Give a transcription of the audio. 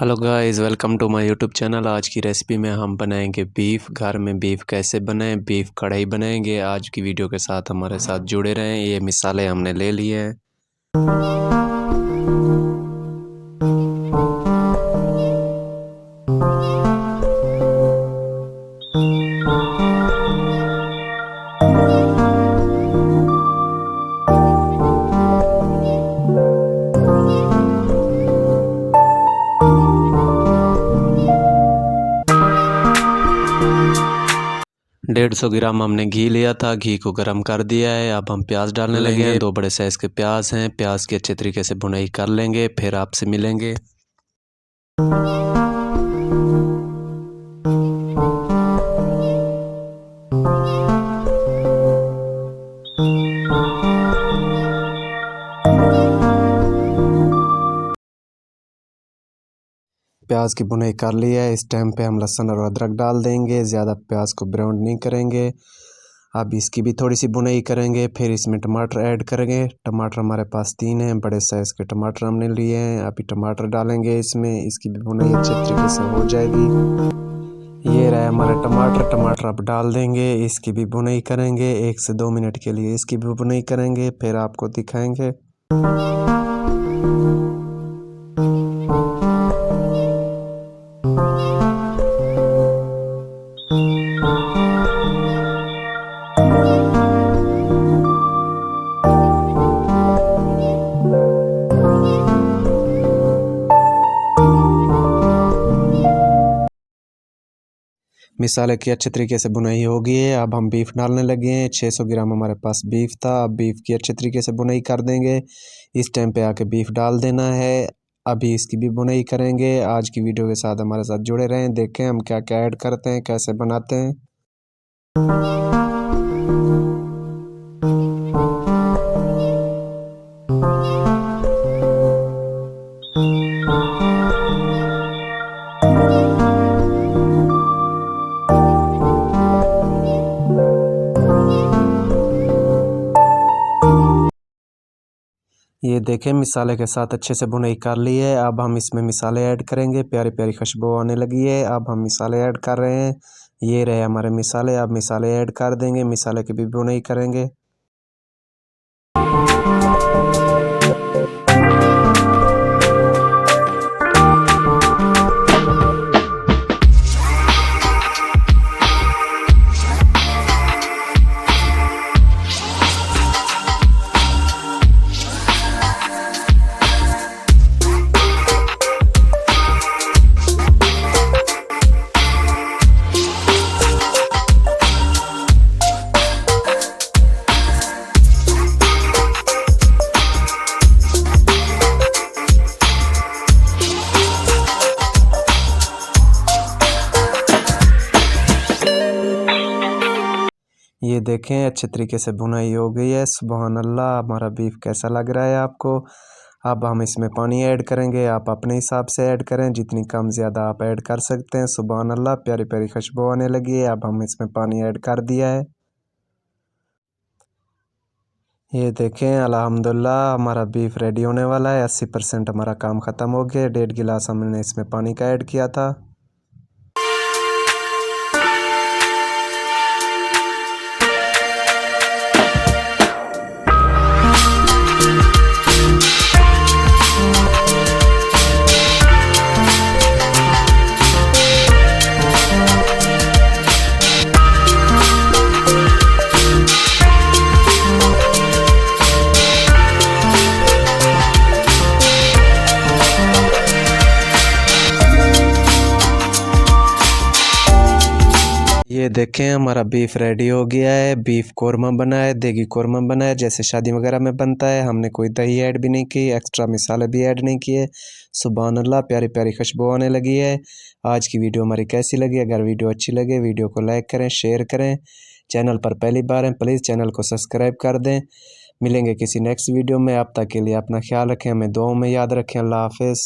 Hello guys, welcome to my YouTube channel. आज की recipe में हम बनाएंगे बीफ। घर में बीफ कैसे बनाएं, बीफ कढ़ाई बनाएंगे। आज की वीडियो के साथ हमारे साथ जुड़े रहें। ये मिसाले हमने ले लिए हैं। डेढ़ 150 ग्राम हमने घी लिया था। घी को गर्म कर दिया है। अब हम प्याज डालने लगे हैं। 2 बड़े साइज़ के प्याज हैं। प्याज की अच्छे तरीके से भुनाई कर लेंगे, फिर आपसे मिलेंगे। प्याज की भुनाई कर ली है। इस टाइम पे हम लहसुन और अदरक डाल देंगे। ज़्यादा प्याज को ब्राउन नहीं करेंगे। अब इसकी भी थोड़ी सी भुनाई करेंगे। फिर इसमें टमाटर ऐड करेंगे। टमाटर हमारे पास 3 हैं। बड़े साइज़ के टमाटर हमने लिए हैं। अभी टमाटर डालेंगे इसमें। इसकी भी भुनाई अच्छे तरीके से हो जाएगी। ये रहा हमारा टमाटर। टमाटर अब डाल देंगे। इसकी भी भुनाई करेंगे 1 से 2 मिनट के लिए। इसकी भी भुनाई करेंगे, फिर आपको दिखाएंगे। मिसाले की अच्छे तरीके से भुनाई हो गई है। अब हम बीफ डालने लगे हैं। 600 ग्राम हमारे पास बीफ था। अब बीफ की अच्छे तरीके से भुनाई कर देंगे। इस टाइम पे आके बीफ डाल देना है। अभी इसकी भी भुनाई करेंगे। आज की वीडियो के साथ हमारे साथ जुड़े रहें। देखें हम क्या क्या ऐड करते हैं, कैसे बनाते हैं। ये देखें मिसाले के साथ अच्छे से भुनाई कर ली है। अब हम इसमें मिसाले ऐड करेंगे। प्यारी प्यारी खुशबू आने लगी है। अब हम मिसाले ऐड कर रहे हैं। ये रहे हमारे मिसाले। अब मिसाले ऐड कर देंगे। मिसाले की भी भुनाई करेंगे। ये देखें अच्छे तरीके से भुनाई हो गई है। सुभान अल्लाह। हमारा बीफ कैसा लग रहा है आपको। अब हम इसमें पानी ऐड करेंगे। आप अपने हिसाब से ऐड करें, जितनी कम ज़्यादा आप ऐड कर सकते हैं। सुभान अल्लाह, प्यारी प्यारी खुशबू आने लगी है। अब हम इसमें पानी ऐड कर दिया है। ये देखें अल्हम्दुलिल्लाह हमारा बीफ रेडी होने वाला है। 80% हमारा काम ख़त्म हो गया। 1.5 गिलास हमने इसमें पानी का ऐड किया था। ये देखें हमारा बीफ रेडी हो गया है। बीफ कोरमा बना है, देगी कोरमा बना है, जैसे शादी वगैरह में बनता है। हमने कोई दही ऐड भी नहीं की, एक्स्ट्रा मसाले भी ऐड नहीं किए। सुभान अल्लाह, प्यारी प्यारी खुशबू आने लगी है। आज की वीडियो हमारी कैसी लगी? अगर वीडियो अच्छी लगे वीडियो को लाइक करें, शेयर करें। चैनल पर पहली बार हैं प्लीज़ चैनल को सब्सक्राइब कर दें। मिलेंगे किसी नेक्स्ट वीडियो में। अब तक के लिए अपना ख्याल रखें, हमें दुआओं में याद रखें। अल्लाह हाफिज़।